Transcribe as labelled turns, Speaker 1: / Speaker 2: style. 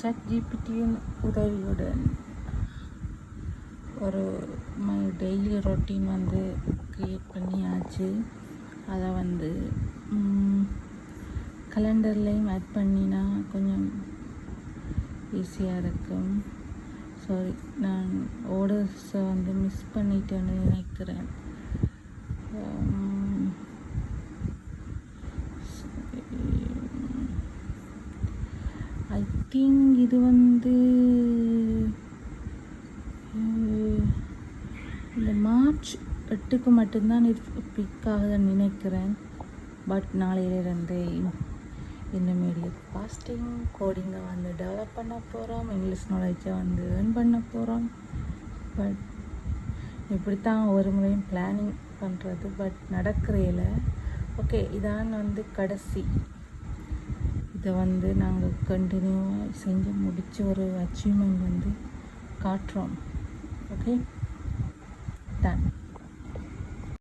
Speaker 1: ChatGPT-யின் உதவியுடன் ஒரு my daily routine வந்து க்ரியேட் பண்ணியாச்சு. அதை வந்து கலண்டர்லேயும் ஆட் பண்ணினா கொஞ்சம் ஈஸியாக இருக்கும். சாரி, நான் ஆர்டர்ஸை வந்து மிஸ் பண்ணிட்டேன்னு நினைக்கிறேன். ஐ திங்க் இது வந்து இந்த மார்ச் 8க்கு மட்டும்தான் இது பிக் ஆகுதுன்னு நினைக்கிறேன். பட் நாளையிலிருந்து இன்டர்மீடியட் ஃபாஸ்டிங் கோடிங்கை வந்து டெவலப் பண்ண போகிறோம், இங்கிலீஷ் நாலேஜை வந்து ஏர்ன் பண்ண போகிறோம். பட் இப்படித்தான் ஒரு முறையும் பிளானிங் பண்ணுறது, பட் நடக்கிறதில்ல. ஓகே, இதான் வந்து கடைசி. இதை வந்து நாங்கள் கண்டினியூவாக செஞ்சு முடித்து ஒரு அச்சீவ்மெண்ட் வந்து காட்டுறோம். Okay, ton.